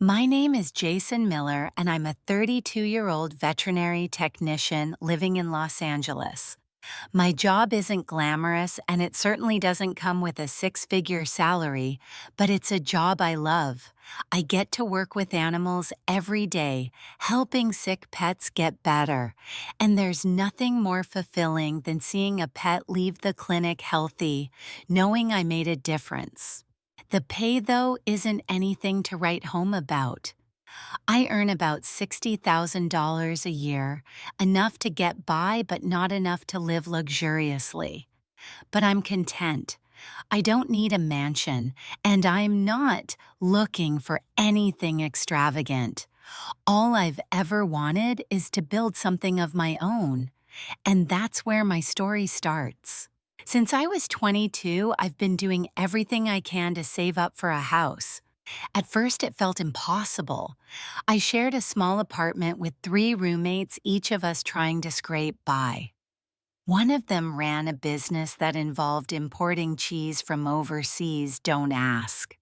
My name is Jason Miller, and I'm a 32-year-old veterinary technician living in Los Angeles. My job isn't glamorous, and it certainly doesn't come with a six-figure salary, but it's a job I love. I get to work with animals every day, helping sick pets get better. And there's nothing more fulfilling than seeing a pet leave the clinic healthy, knowing I made a difference. The pay, though, isn't anything to write home about. I earn about $60,000 a year, enough to get by but not enough to live luxuriously. But I'm content. I don't need a mansion, and I'm not looking for anything extravagant. All I've ever wanted is to build something of my own, and that's where my story starts. Since I was 22, I've been doing everything I can to save up for a house. At first, it felt impossible. I shared a small apartment with three roommates, each of us trying to scrape by. One of them ran a business that involved importing cheese from overseas, don't ask.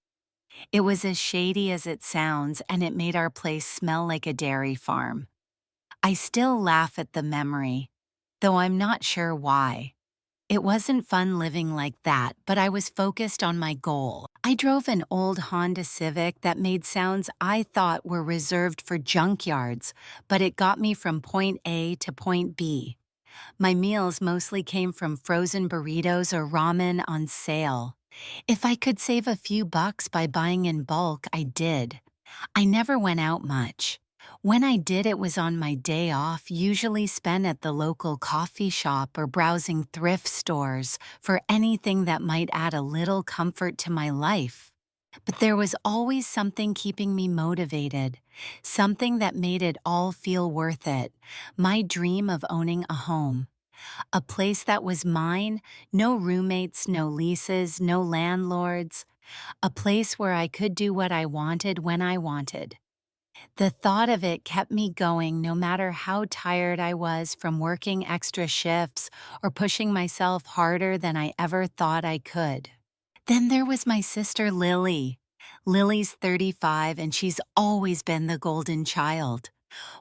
It was as shady as it sounds, and it made our place smell like a dairy farm. I still laugh at the memory, though I'm not sure why. It wasn't fun living like that, but I was focused on my goal. I drove an old Honda Civic that made sounds I thought were reserved for junkyards, but it got me from point A to point B. My meals mostly came from frozen burritos or ramen on sale. If I could save a few bucks by buying in bulk, I did. I never went out much. When I did, it was on my day off, usually spent at the local coffee shop or browsing thrift stores for anything that might add a little comfort to my life. But there was always something keeping me motivated, something that made it all feel worth it. My dream of owning a home. A place that was mine, no roommates, no leases, no landlords. A place where I could do what I wanted when I wanted. The thought of it kept me going no matter how tired I was from working extra shifts or pushing myself harder than I ever thought I could. Then there was my sister Lily. Lily's 35 and she's always been the golden child.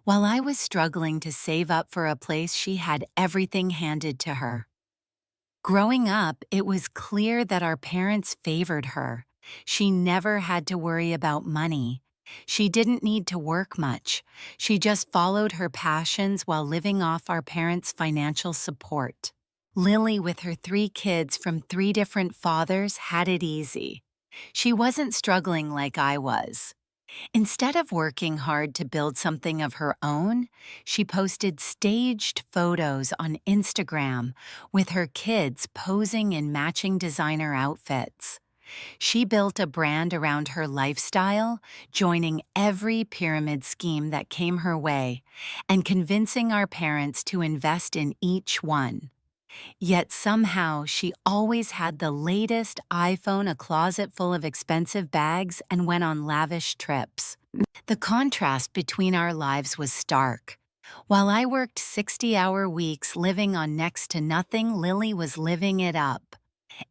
While I was struggling to save up for a place, she had everything handed to her. Growing up, it was clear that our parents favored her. She never had to worry about money. She didn't need to work much. She just followed her passions while living off our parents' financial support. Lily, with her three kids from three different fathers, had it easy. She wasn't struggling like I was. Instead of working hard to build something of her own, she posted staged photos on Instagram with her kids posing in matching designer outfits. She built a brand around her lifestyle, joining every pyramid scheme that came her way and convincing our parents to invest in each one. Yet somehow she always had the latest iPhone, a closet full of expensive bags, and went on lavish trips. The contrast between our lives was stark. While I worked 60-hour weeks living on next to nothing, Lily was living it up.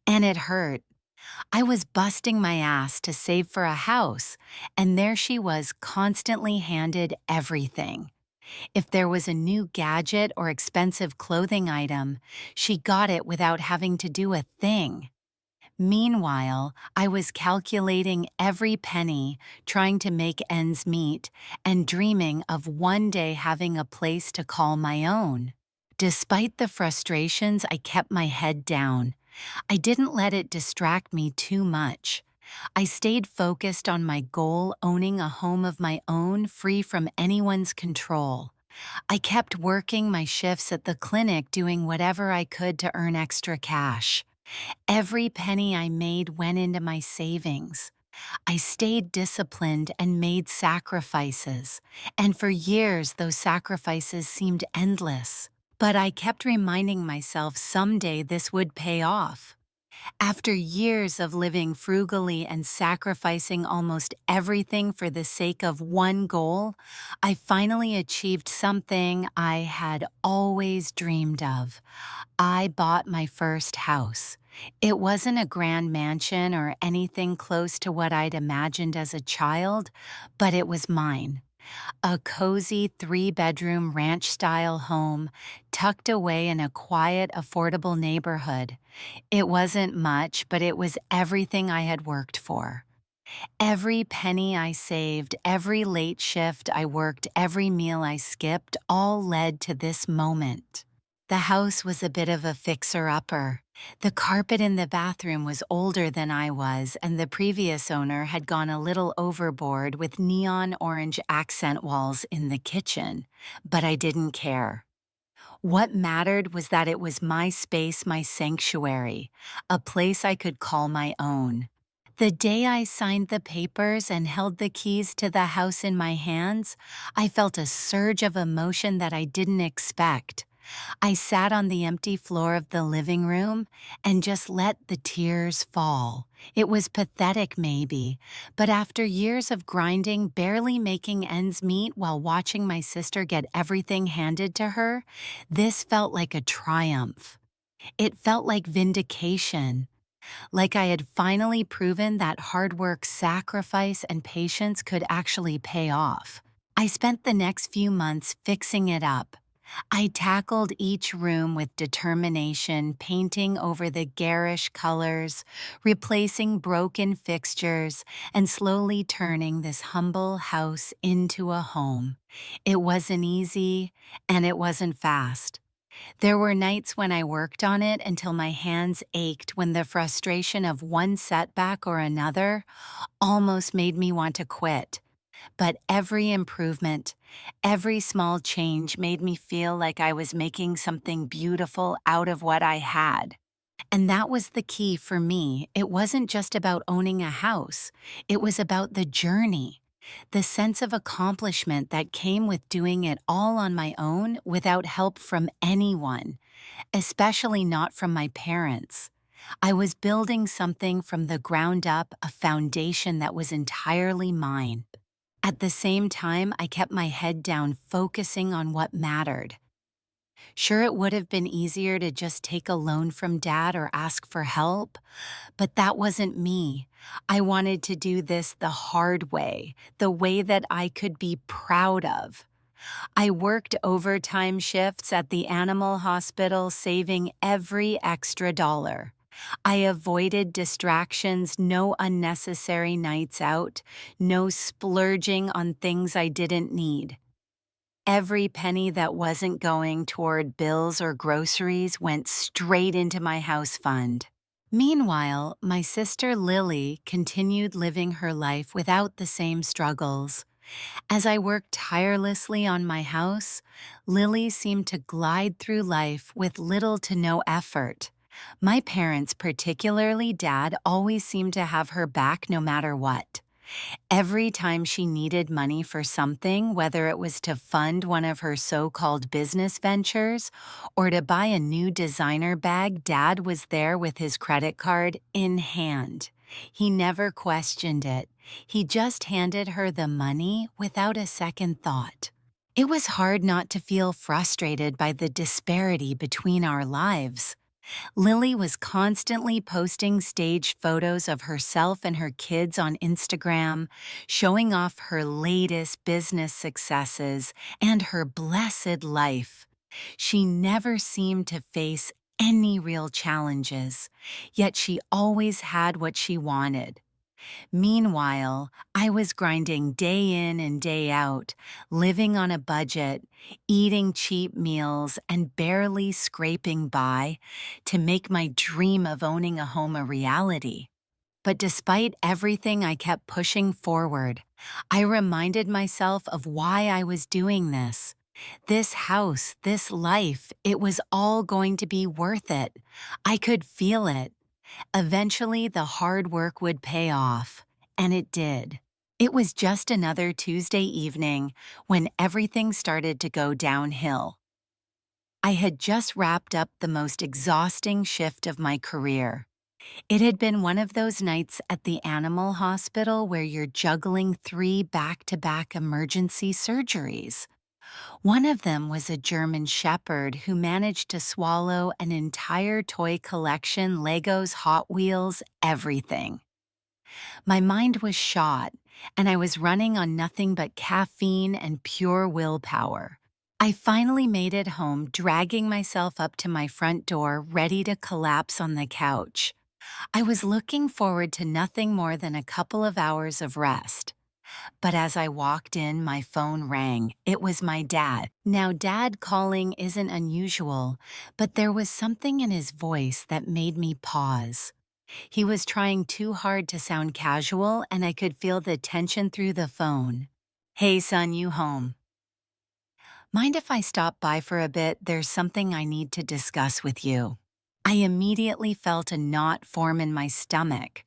And it hurt. I was busting my ass to save for a house, and there she was constantly handed everything. If there was a new gadget or expensive clothing item, she got it without having to do a thing. Meanwhile, I was calculating every penny, trying to make ends meet, and dreaming of one day having a place to call my own. Despite the frustrations, I kept my head down. I didn't let it distract me too much. I stayed focused on my goal, owning a home of my own, free from anyone's control. I kept working my shifts at the clinic, doing whatever I could to earn extra cash. Every penny I made went into my savings. I stayed disciplined and made sacrifices, and for years those sacrifices seemed endless. But I kept reminding myself someday this would pay off. After years of living frugally and sacrificing almost everything for the sake of one goal, I finally achieved something I had always dreamed of. I bought my first house. It wasn't a grand mansion or anything close to what I'd imagined as a child, but it was mine. A cozy three-bedroom ranch-style home tucked away in a quiet, affordable neighborhood. It wasn't much, but it was everything I had worked for. Every penny I saved, every late shift I worked, every meal I skipped, all led to this moment. The house was a bit of a fixer-upper. The carpet in the bathroom was older than I was, and the previous owner had gone a little overboard with neon orange accent walls in the kitchen. But I didn't care. What mattered was that it was my space, my sanctuary, a place I could call my own. The day I signed the papers and held the keys to the house in my hands, I felt a surge of emotion that I didn't expect. I sat on the empty floor of the living room and just let the tears fall. It was pathetic, maybe, but after years of grinding, barely making ends meet while watching my sister get everything handed to her, this felt like a triumph. It felt like vindication. Like I had finally proven that hard work, sacrifice, and patience could actually pay off. I spent the next few months fixing it up. I tackled each room with determination, painting over the garish colors, replacing broken fixtures, and slowly turning this humble house into a home. It wasn't easy, and it wasn't fast. There were nights when I worked on it until my hands ached when the frustration of one setback or another almost made me want to quit. But every improvement, every small change made me feel like I was making something beautiful out of what I had. And that was the key for me. It wasn't just about owning a house, it was about the journey. The sense of accomplishment that came with doing it all on my own without help from anyone, especially not from my parents. I was building something from the ground up, a foundation that was entirely mine. At the same time, I kept my head down, focusing on what mattered. Sure, it would have been easier to just take a loan from Dad or ask for help, but that wasn't me. I wanted to do this the hard way, the way that I could be proud of. I worked overtime shifts at the animal hospital, saving every extra dollar. I avoided distractions, no unnecessary nights out, no splurging on things I didn't need. Every penny that wasn't going toward bills or groceries went straight into my house fund. Meanwhile, my sister Lily continued living her life without the same struggles. As I worked tirelessly on my house, Lily seemed to glide through life with little to no effort. My parents, particularly Dad, always seemed to have her back no matter what. Every time she needed money for something, whether it was to fund one of her so-called business ventures or to buy a new designer bag, Dad was there with his credit card in hand. He never questioned it. He just handed her the money without a second thought. It was hard not to feel frustrated by the disparity between our lives. Lily was constantly posting staged photos of herself and her kids on Instagram, showing off her latest business successes and her blessed life. She never seemed to face any real challenges, yet she always had what she wanted. Meanwhile, I was grinding day in and day out, living on a budget, eating cheap meals, and barely scraping by to make my dream of owning a home a reality. But despite everything, I kept pushing forward. I reminded myself of why I was doing this. This house, this life, it was all going to be worth it. I could feel it. Eventually, the hard work would pay off, and it did. It was just another Tuesday evening when everything started to go downhill. I had just wrapped up the most exhausting shift of my career. It had been one of those nights at the animal hospital where you're juggling 3 back-to-back emergency surgeries. One of them was a German shepherd who managed to swallow an entire toy collection, Legos, Hot Wheels, everything. My mind was shot, and I was running on nothing but caffeine and pure willpower. I finally made it home, dragging myself up to my front door, ready to collapse on the couch. I was looking forward to nothing more than a couple of hours of rest. But as I walked in, my phone rang. It was my dad. Now, dad calling isn't unusual, but there was something in his voice that made me pause. He was trying too hard to sound casual, and I could feel the tension through the phone. "Hey son, you home? Mind if I stop by for a bit? There's something I need to discuss with you." I immediately felt a knot form in my stomach.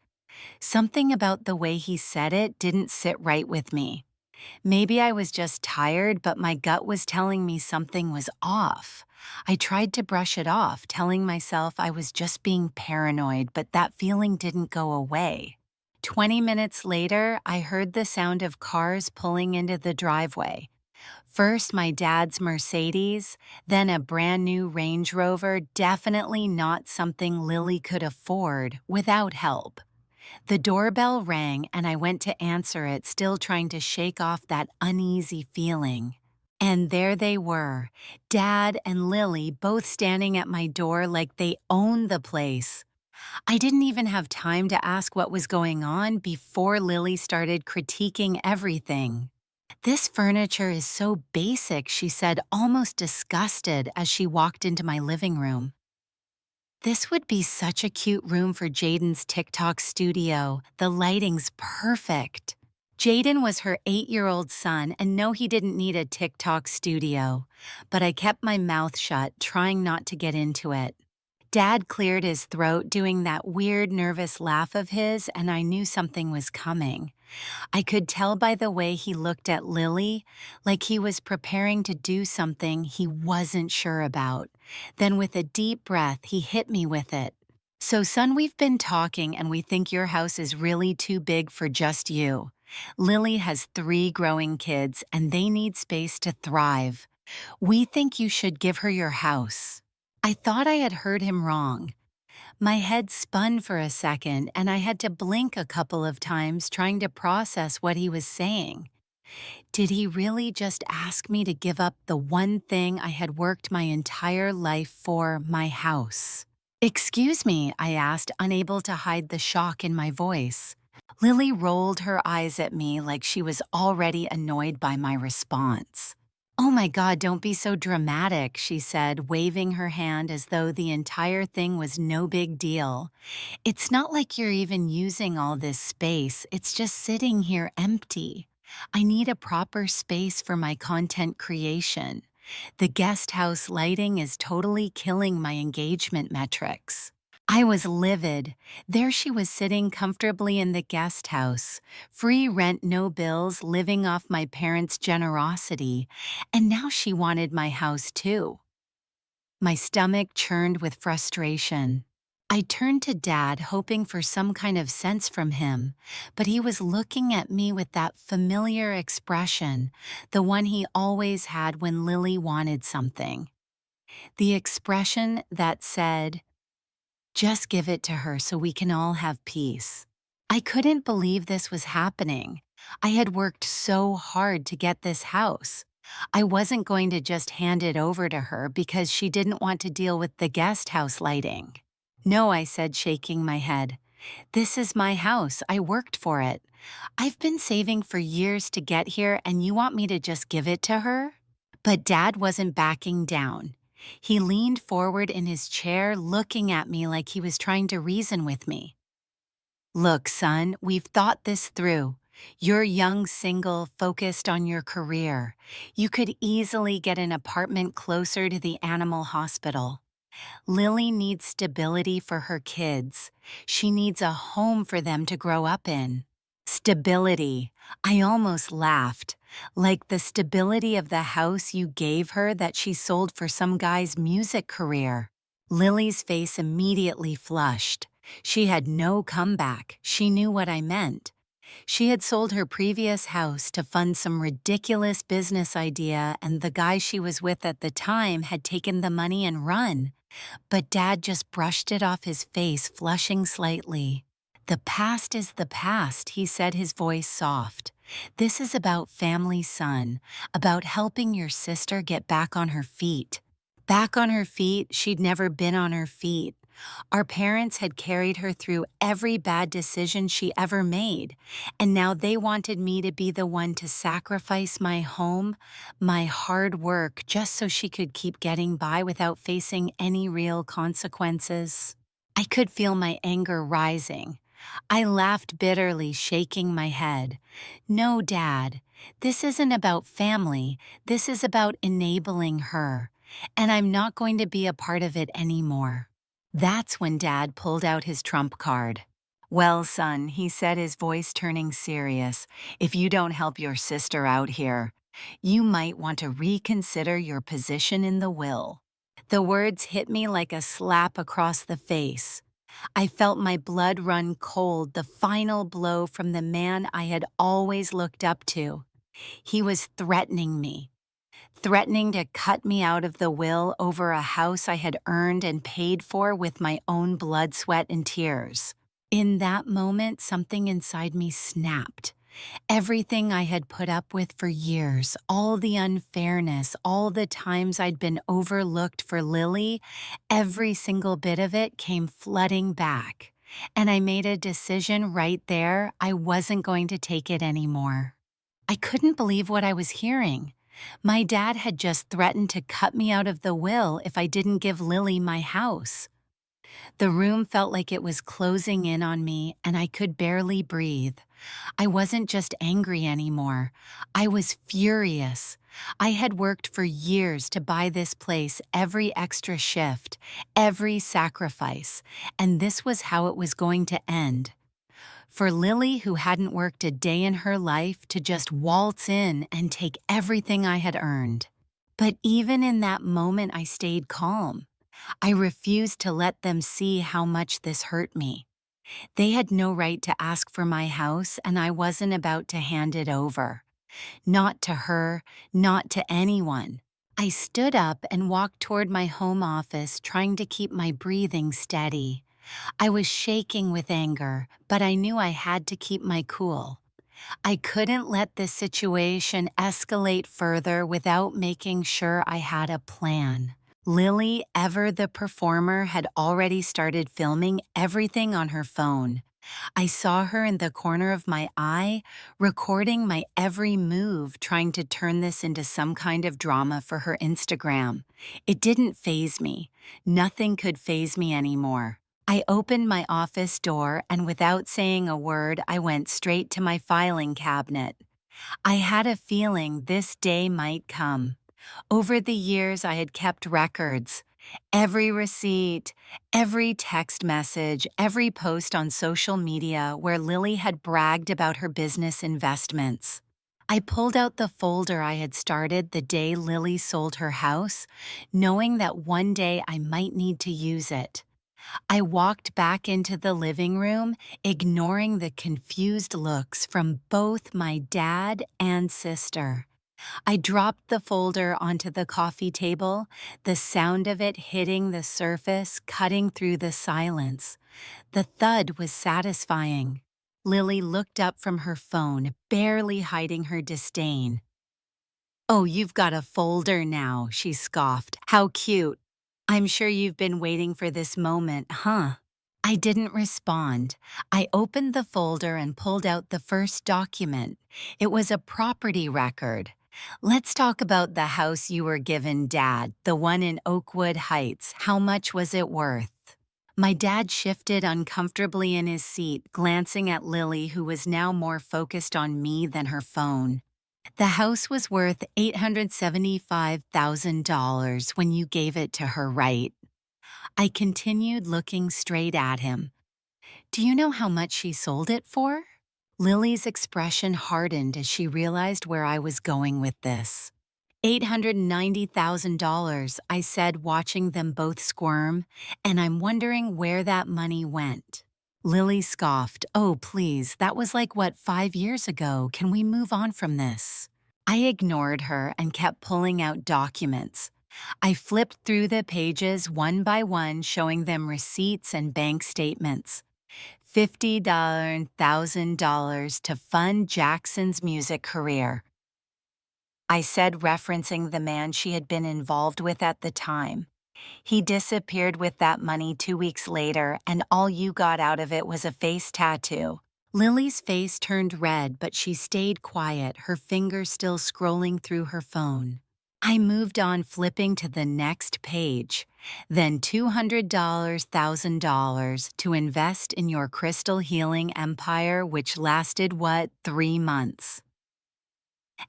Something about the way he said it didn't sit right with me. Maybe I was just tired, but my gut was telling me something was off. I tried to brush it off, telling myself I was just being paranoid, but that feeling didn't go away. 20 minutes later, I heard the sound of cars pulling into the driveway. First, my dad's Mercedes, then a brand new Range Rover, definitely not something Lily could afford without help. The doorbell rang and I went to answer it, still trying to shake off that uneasy feeling. And there they were, Dad and Lily both standing at my door like they owned the place. I didn't even have time to ask what was going on before Lily started critiquing everything. "This furniture is so basic," she said, almost disgusted as she walked into my living room. "This would be such a cute room for Jaden's TikTok studio. The lighting's perfect." Jaden was her 8-year-old son, and no, he didn't need a TikTok studio. But I kept my mouth shut, trying not to get into it. Dad cleared his throat, doing that weird, nervous laugh of his, and I knew something was coming. I could tell by the way he looked at Lily, like he was preparing to do something he wasn't sure about. Then with a deep breath, he hit me with it. "So son, we've been talking and we think your house is really too big for just you. Lily has 3 growing kids and they need space to thrive. We think you should give her your house." I thought I had heard him wrong. My head spun for a second, and I had to blink a couple of times trying to process what he was saying. Did he really just ask me to give up the one thing I had worked my entire life for, my house? "Excuse me," I asked, unable to hide the shock in my voice. Lily rolled her eyes at me like she was already annoyed by my response. "Oh my God, don't be so dramatic," she said, waving her hand as though the entire thing was no big deal. "It's not like you're even using all this space, it's just sitting here empty. I need a proper space for my content creation. The guest house lighting is totally killing my engagement metrics." I was livid. There she was sitting comfortably in the guest house, free rent, no bills, living off my parents' generosity, and now she wanted my house too. My stomach churned with frustration. I turned to Dad, hoping for some kind of sense from him, but he was looking at me with that familiar expression, the one he always had when Lily wanted something. The expression that said, "Just give it to her so we can all have peace." I couldn't believe this was happening. I had worked so hard to get this house. I wasn't going to just hand it over to her because she didn't want to deal with the guest house lighting. "No," I said, shaking my head. "This is my house. I worked for it. I've been saving for years to get here, and you want me to just give it to her?" But Dad wasn't backing down. He leaned forward in his chair, looking at me like he was trying to reason with me. "Look, son, we've thought this through. You're young, single, focused on your career. You could easily get an apartment closer to the animal hospital. Lily needs stability for her kids. She needs a home for them to grow up in." Stability. I almost laughed. Like the stability of the house you gave her that she sold for some guy's music career. Lily's face immediately flushed. She had no comeback. She knew what I meant. She had sold her previous house to fund some ridiculous business idea, and the guy she was with at the time had taken the money and run. But Dad just brushed it off his face, flushing slightly. "The past is the past," he said, his voice soft. "This is about family, son, about helping your sister get back on her feet." Back on her feet, she'd never been on her feet. Our parents had carried her through every bad decision she ever made, and now they wanted me to be the one to sacrifice my home, my hard work, just so she could keep getting by without facing any real consequences. I could feel my anger rising. I laughed bitterly, shaking my head. "No, Dad, this isn't about family. This is about enabling her, and I'm not going to be a part of it anymore." That's when Dad pulled out his trump card. "Well, son," he said, his voice turning serious, "if you don't help your sister out here, you might want to reconsider your position in the will." The words hit me like a slap across the face. I felt my blood run cold, the final blow from the man I had always looked up to. He was threatening me. Threatening to cut me out of the will over a house I had earned and paid for with my own blood, sweat, and tears. In that moment, something inside me snapped. Everything I had put up with for years, all the unfairness, all the times I'd been overlooked for Lily, every single bit of it came flooding back. And I made a decision right there. I wasn't going to take it anymore. I couldn't believe what I was hearing. My dad had just threatened to cut me out of the will if I didn't give Lily my house. The room felt like it was closing in on me, and I could barely breathe. I wasn't just angry anymore. I was furious. I had worked for years to buy this place, every extra shift, every sacrifice, and this was how it was going to end. For Lily, who hadn't worked a day in her life, to just waltz in and take everything I had earned. But even in that moment, I stayed calm. I refused to let them see how much this hurt me. They had no right to ask for my house, and I wasn't about to hand it over. Not to her, not to anyone. I stood up and walked toward my home office, trying to keep my breathing steady. I was shaking with anger, but I knew I had to keep my cool. I couldn't let this situation escalate further without making sure I had a plan. Lily, ever the performer, had already started filming everything on her phone. I saw her in the corner of my eye, recording my every move, trying to turn this into some kind of drama for her Instagram. It didn't faze me. Nothing could faze me anymore. I opened my office door, and without saying a word, I went straight to my filing cabinet. I had a feeling this day might come. Over the years, I had kept records. Every receipt, every text message, every post on social media where Lily had bragged about her business investments. I pulled out the folder I had started the day Lily sold her house, knowing that one day I might need to use it. I walked back into the living room, ignoring the confused looks from both my dad and sister. I dropped the folder onto the coffee table, the sound of it hitting the surface, cutting through the silence. The thud was satisfying. Lily looked up from her phone, barely hiding her disdain. "Oh, you've got a folder now," she scoffed. "How cute. I'm sure you've been waiting for this moment, huh?" I didn't respond. I opened the folder and pulled out the first document. It was a property record. "Let's talk about the house you were given, Dad, the one in Oakwood Heights. How much was it worth?" My dad shifted uncomfortably in his seat, glancing at Lily, who was now more focused on me than her phone. "The house was worth $875,000 when you gave it to her, right?" I continued looking straight at him. "Do you know how much she sold it for?" Lily's expression hardened as she realized where I was going with this. $890,000, I said, watching them both squirm, "and I'm wondering where that money went." Lily scoffed. Oh, please, that was like what, 5 years ago? Can we move on from this? I ignored her and kept pulling out documents. I flipped through the pages one by one, showing them receipts and bank statements. $50 and $1,000 to fund Jackson's music career, I said, referencing the man she had been involved with at the time. He disappeared with that money 2 weeks later, and all you got out of it was a face tattoo. Lily's face turned red, but she stayed quiet, her fingers still scrolling through her phone. I moved on, flipping to the next page. Then $200, $1,000 to invest in your crystal healing empire, which lasted, what, 3 months?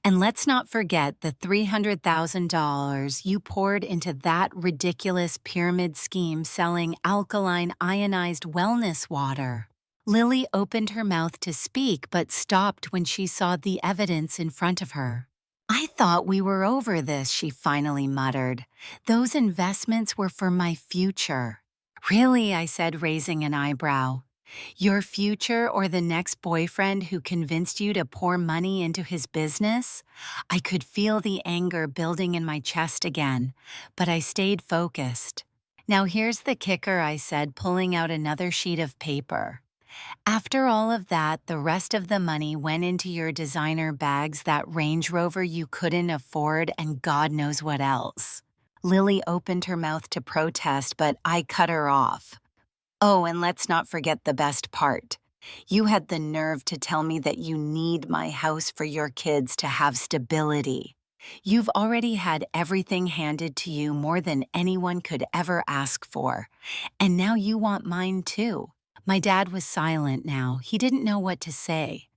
And let's not forget the $300,000 you poured into that ridiculous pyramid scheme selling alkaline ionized wellness water. Lily opened her mouth to speak but stopped when she saw the evidence in front of her. I thought we were over this, she finally muttered. Those investments were for my future. Really? I said, raising an eyebrow. Your future or the next boyfriend who convinced you to pour money into his business? I could feel the anger building in my chest again, but I stayed focused. Now here's the kicker, I said, pulling out another sheet of paper. After all of that, the rest of the money went into your designer bags, that Range Rover you couldn't afford, and God knows what else. Lily opened her mouth to protest, but I cut her off. Oh, and let's not forget the best part. You had the nerve to tell me that you need my house for your kids to have stability. You've already had everything handed to you, more than anyone could ever ask for. And now you want mine too. My dad was silent now. He didn't know what to say.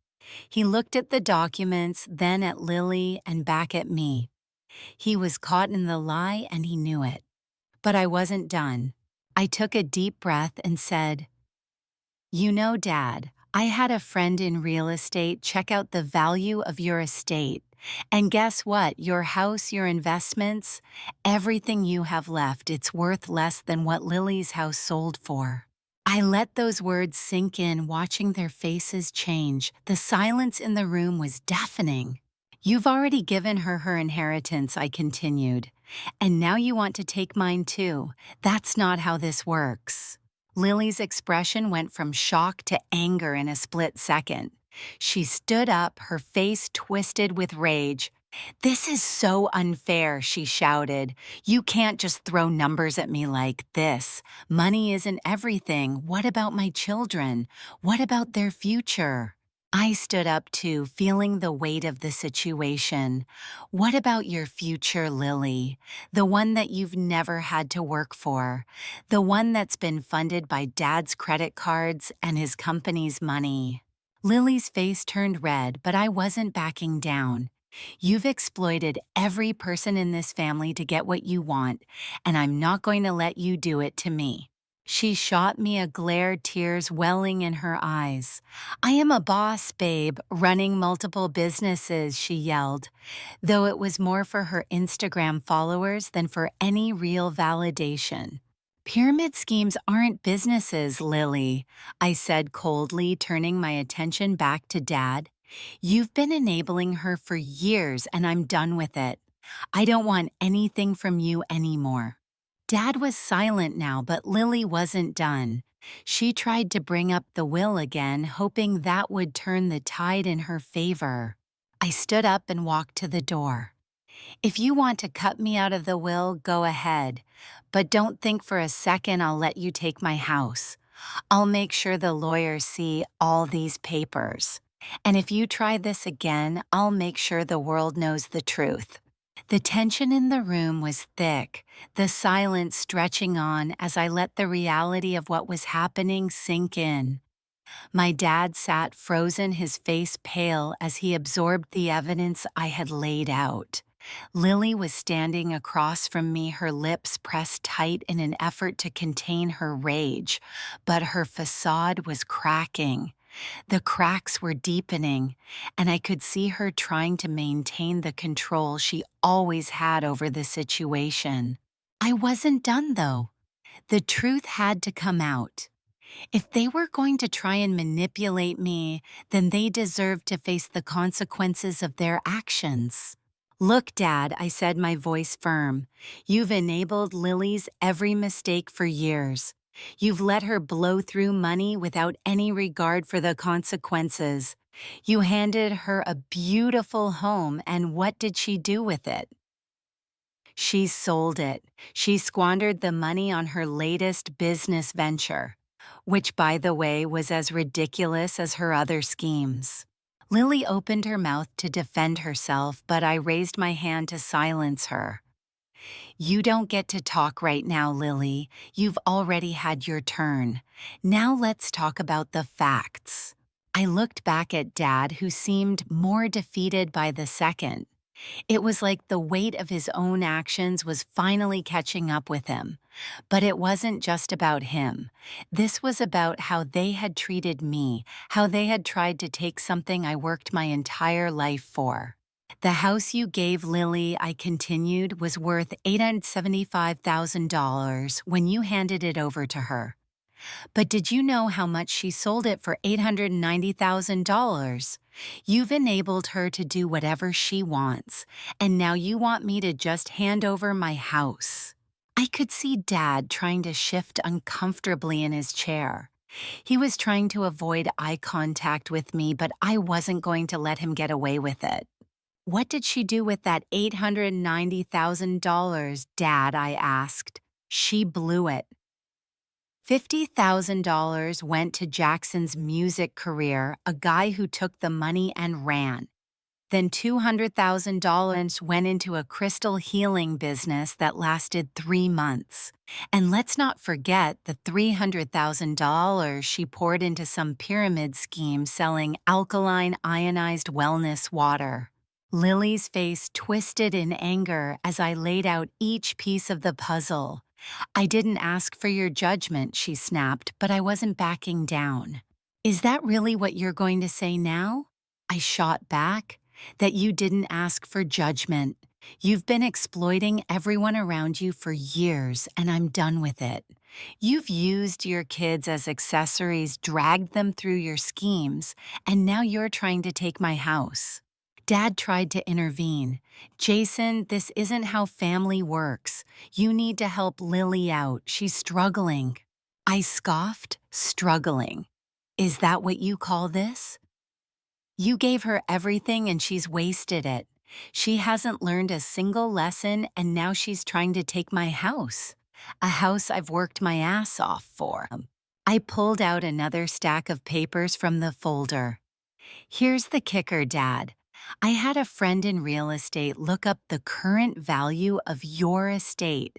He looked at the documents, then at Lily, and back at me. He was caught in the lie, and he knew it. But I wasn't done. I took a deep breath and said, You know, Dad, I had a friend in real estate check out the value of your estate. And guess what? Your house, your investments, everything you have left, it's worth less than what Lily's house sold for. I let those words sink in, watching their faces change. The silence in the room was deafening. You've already given her her inheritance, I continued. And now you want to take mine too. That's not how this works. Lily's expression went from shock to anger in a split second. She stood up, her face twisted with rage. This is so unfair, she shouted. You can't just throw numbers at me like this. Money isn't everything. What about my children? What about their future? I stood up too, feeling the weight of the situation. What about your future, Lily? The one that you've never had to work for. The one that's been funded by Dad's credit cards and his company's money. Lily's face turned red, but I wasn't backing down. You've exploited every person in this family to get what you want, and I'm not going to let you do it to me. She shot me a glare, tears welling in her eyes. I am a boss, babe, running multiple businesses, she yelled, though it was more for her Instagram followers than for any real validation. Pyramid schemes aren't businesses, Lily, I said coldly, turning my attention back to Dad. You've been enabling her for years, and I'm done with it. I don't want anything from you anymore. Dad was silent now, but Lily wasn't done. She tried to bring up the will again, hoping that would turn the tide in her favor. I stood up and walked to the door. If you want to cut me out of the will, go ahead. But don't think for a second I'll let you take my house. I'll make sure the lawyers see all these papers. And if you try this again, I'll make sure the world knows the truth. The tension in the room was thick, the silence stretching on as I let the reality of what was happening sink in. My dad sat frozen, his face pale as he absorbed the evidence I had laid out. Lily was standing across from me, her lips pressed tight in an effort to contain her rage, but her facade was cracking. The cracks were deepening, and I could see her trying to maintain the control she always had over the situation. I wasn't done, though. The truth had to come out. If they were going to try and manipulate me, then they deserved to face the consequences of their actions. Look, Dad, I said, my voice firm. You've enabled Lily's every mistake for years. You've let her blow through money without any regard for the consequences. You handed her a beautiful home, and what did she do with it? She sold it. She squandered the money on her latest business venture, which, by the way, was as ridiculous as her other schemes. Lily opened her mouth to defend herself, but I raised my hand to silence her. You don't get to talk right now, Lily. You've already had your turn. Now let's talk about the facts. I looked back at Dad, who seemed more defeated by the second. It was like the weight of his own actions was finally catching up with him. But it wasn't just about him. This was about how they had treated me, how they had tried to take something I worked my entire life for. The house you gave Lily, I continued, was worth $875,000 when you handed it over to her. But did you know how much she sold it for $890,000? You've enabled her to do whatever she wants, and now you want me to just hand over my house. I could see Dad trying to shift uncomfortably in his chair. He was trying to avoid eye contact with me, but I wasn't going to let him get away with it. What did she do with that $890,000, Dad? I asked. She blew it. $50,000 went to Jackson's music career, a guy who took the money and ran. Then $200,000 went into a crystal healing business that lasted 3 months. And let's not forget the $300,000 she poured into some pyramid scheme selling alkaline ionized wellness water. Lily's face twisted in anger as I laid out each piece of the puzzle. I didn't ask for your judgment, she snapped, but I wasn't backing down. Is that really what you're going to say now? I shot back. That you didn't ask for judgment. You've been exploiting everyone around you for years, and I'm done with it. You've used your kids as accessories, dragged them through your schemes, and now you're trying to take my house. Dad tried to intervene. Jason, this isn't how family works. You need to help Lily out. She's struggling. I scoffed. Struggling. Is that what you call this? You gave her everything and she's wasted it. She hasn't learned a single lesson and now she's trying to take my house. A house I've worked my ass off for. I pulled out another stack of papers from the folder. Here's the kicker, Dad. I had a friend in real estate look up the current value of your estate.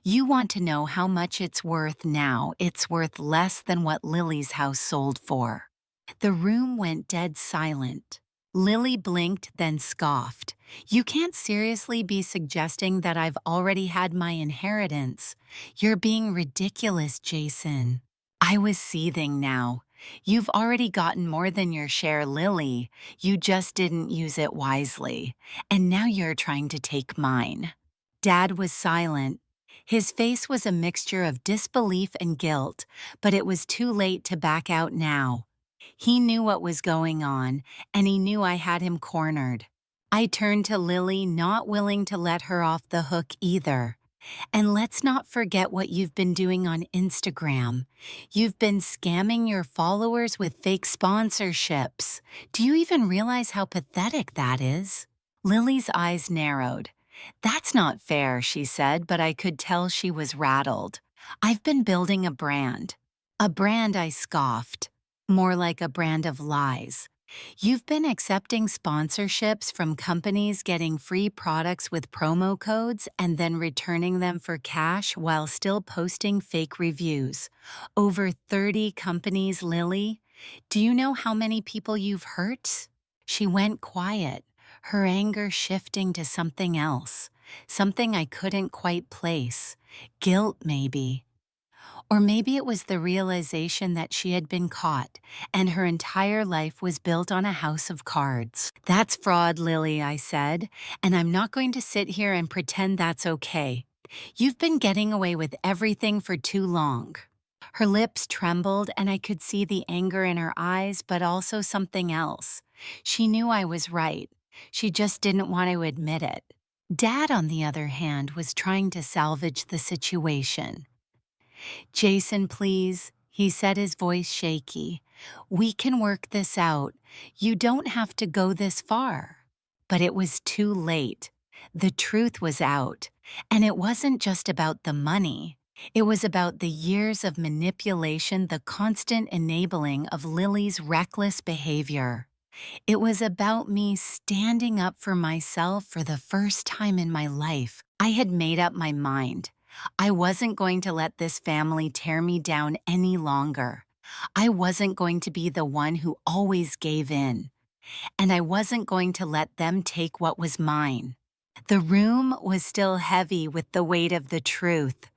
You want to know how much it's worth now. It's worth less than what Lily's house sold for. The room went dead silent. Lily blinked, then scoffed. You can't seriously be suggesting that I've already had my inheritance. You're being ridiculous, Jason. I was seething now. You've already gotten more than your share, Lily. You just didn't use it wisely. And now you're trying to take mine. Dad was silent. His face was a mixture of disbelief and guilt, but it was too late to back out now. He knew what was going on, and he knew I had him cornered. I turned to Lily, not willing to let her off the hook either. And let's not forget what you've been doing on Instagram. You've been scamming your followers with fake sponsorships. Do you even realize how pathetic that is? Lily's eyes narrowed. That's not fair, she said, but I could tell she was rattled. I've been building a brand. A brand, I scoffed. More like a brand of lies. You've been accepting sponsorships from companies, getting free products with promo codes, and then returning them for cash while still posting fake reviews. Over 30 companies, Lily. Do you know how many people you've hurt? She went quiet, her anger shifting to something else, something I couldn't quite place. Guilt, maybe. Or maybe it was the realization that she had been caught, and her entire life was built on a house of cards. That's fraud, Lily, I said, and I'm not going to sit here and pretend that's okay. You've been getting away with everything for too long. Her lips trembled, and I could see the anger in her eyes, but also something else. She knew I was right. She just didn't want to admit it. Dad, on the other hand, was trying to salvage the situation. "Jason, please," he said, his voice shaky. "We can work this out. You don't have to go this far." But it was too late. The truth was out. And it wasn't just about the money. It was about the years of manipulation, the constant enabling of Lily's reckless behavior. It was about me standing up for myself for the first time in my life. I had made up my mind. I wasn't going to let this family tear me down any longer. I wasn't going to be the one who always gave in. And I wasn't going to let them take what was mine. The room was still heavy with the weight of the truth.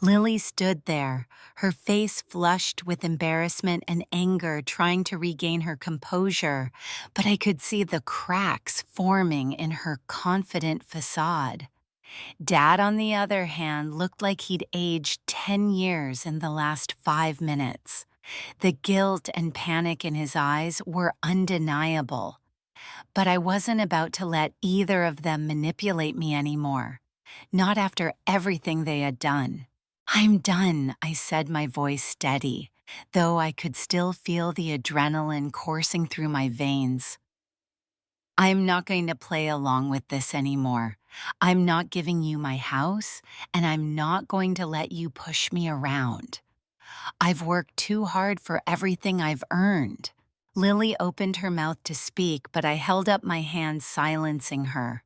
Lily stood there, her face flushed with embarrassment and anger, trying to regain her composure, but I could see the cracks forming in her confident facade. Dad, on the other hand, looked like he'd aged 10 years in the last 5 minutes. The guilt and panic in his eyes were undeniable. But I wasn't about to let either of them manipulate me anymore. Not after everything they had done. "I'm done," I said, my voice steady, though I could still feel the adrenaline coursing through my veins. "I'm not going to play along with this anymore. I'm not giving you my house, and I'm not going to let you push me around. I've worked too hard for everything I've earned." Lily opened her mouth to speak, but I held up my hand, silencing her.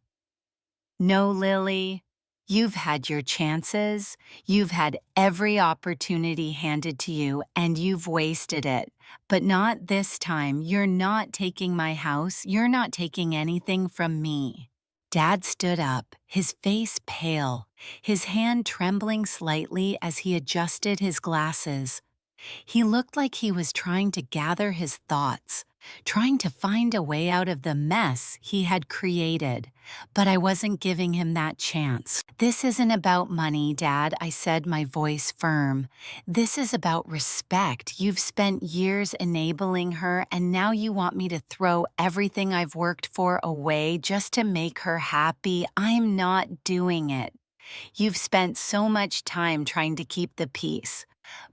"No, Lily. You've had your chances. You've had every opportunity handed to you, and you've wasted it. But not this time. You're not taking my house. You're not taking anything from me." Dad stood up, his face pale, his hand trembling slightly as he adjusted his glasses. He looked like he was trying to gather his thoughts, trying to find a way out of the mess he had created, but I wasn't giving him that chance. "This isn't about money, Dad," I said, my voice firm. "This is about respect. You've spent years enabling her, and now you want me to throw everything I've worked for away just to make her happy. I'm not doing it. You've spent so much time trying to keep the peace,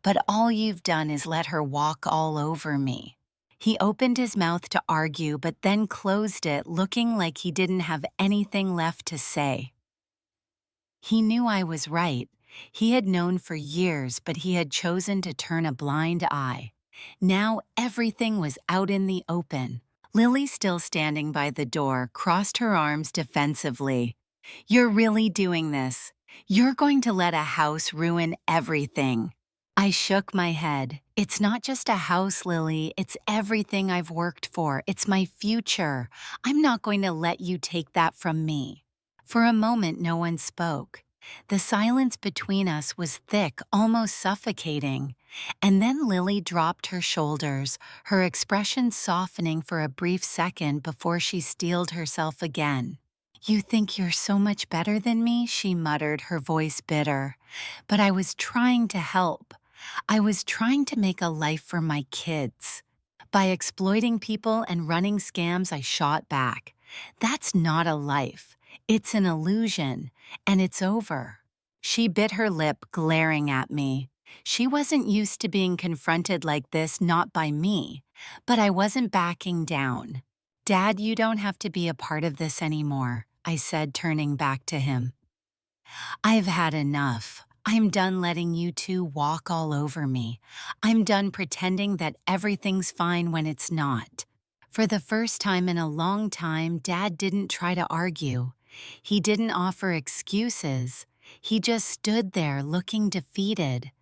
but all you've done is let her walk all over me." He opened his mouth to argue, but then closed it, looking like he didn't have anything left to say. He knew I was right. He had known for years, but he had chosen to turn a blind eye. Now everything was out in the open. Lily, still standing by the door, crossed her arms defensively. "You're really doing this. You're going to let a house ruin everything." I shook my head. "It's not just a house, Lily. It's everything I've worked for. It's my future. I'm not going to let you take that from me." For a moment, no one spoke. The silence between us was thick, almost suffocating. And then Lily dropped her shoulders, her expression softening for a brief second before she steeled herself again. "You think you're so much better than me?" she muttered, her voice bitter. "But I was trying to help. I was trying to make a life for my kids. By exploiting people and running scams, I shot back. That's not a life. It's an illusion, and it's over." She bit her lip, glaring at me. She wasn't used to being confronted like this, not by me, but I wasn't backing down. "Dad, you don't have to be a part of this anymore," I said, turning back to him. "I've had enough. I'm done letting you two walk all over me. I'm done pretending that everything's fine when it's not." For the first time in a long time, Dad didn't try to argue. He didn't offer excuses. He just stood there looking defeated.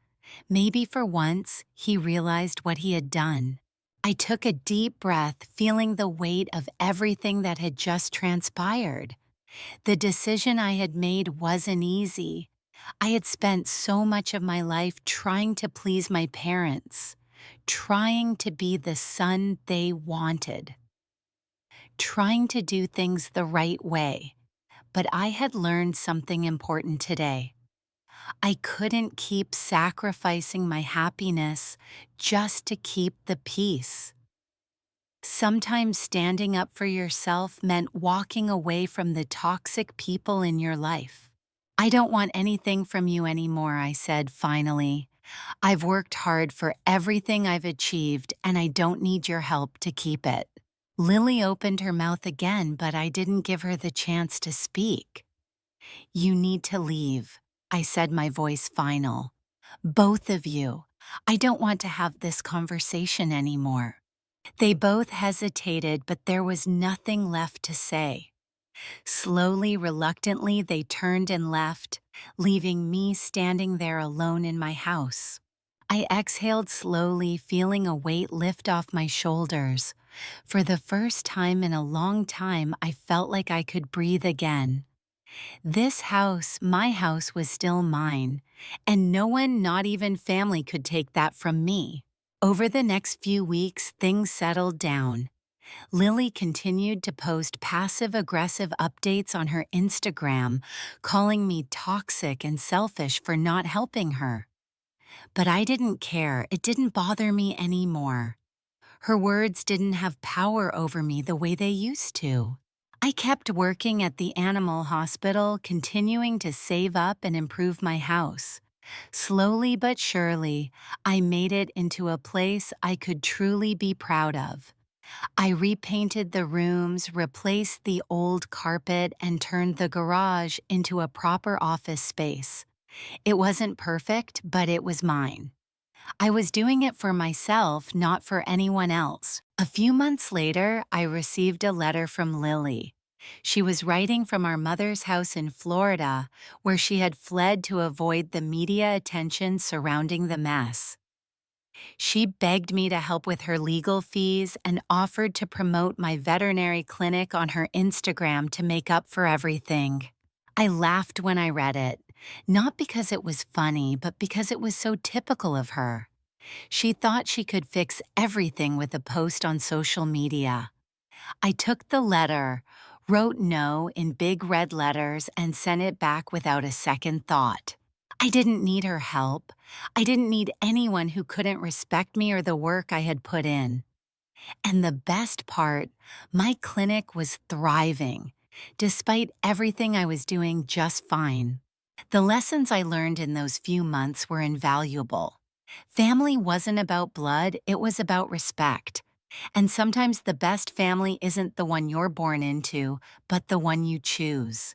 Maybe for once, he realized what he had done. I took a deep breath, feeling the weight of everything that had just transpired. The decision I had made wasn't easy. I had spent so much of my life trying to please my parents, trying to be the son they wanted, trying to do things the right way. But I had learned something important today. I couldn't keep sacrificing my happiness just to keep the peace. Sometimes standing up for yourself meant walking away from the toxic people in your life. I don't want anything from you anymore, I said finally. I've worked hard for everything I've achieved, and I don't need your help to keep it. Lily opened her mouth again, but I didn't give her the chance to speak. You need to leave, I said, my voice final. Both of you. I don't want to have this conversation anymore. They both hesitated, but there was nothing left to say. Slowly, reluctantly, they turned and left, leaving me standing there alone in my house. I exhaled slowly, feeling a weight lift off my shoulders. For the first time in a long time, I felt like I could breathe again. This house, my house, was still mine, and no one, not even family, could take that from me. Over the next few weeks, things settled down. Lily continued to post passive-aggressive updates on her Instagram, calling me toxic and selfish for not helping her. But I didn't care. It didn't bother me anymore. Her words didn't have power over me the way they used to. I kept working at the animal hospital, continuing to save up and improve my house. Slowly but surely, I made it into a place I could truly be proud of. I repainted the rooms, replaced the old carpet, and turned the garage into a proper office space. It wasn't perfect, but it was mine. I was doing it for myself, not for anyone else. A few months later, I received a letter from Lily. She was writing from our mother's house in Florida, where she had fled to avoid the media attention surrounding the mess. She begged me to help with her legal fees and offered to promote my veterinary clinic on her Instagram to make up for everything. I laughed when I read it, not because it was funny, but because it was so typical of her. She thought she could fix everything with a post on social media. I took the letter, wrote no in big red letters, and sent it back without a second thought. I didn't need her help. I didn't need anyone who couldn't respect me or the work I had put in. And the best part, my clinic was thriving, despite everything I was doing just fine. The lessons I learned in those few months were invaluable. Family wasn't about blood, it was about respect. And sometimes the best family isn't the one you're born into, but the one you choose.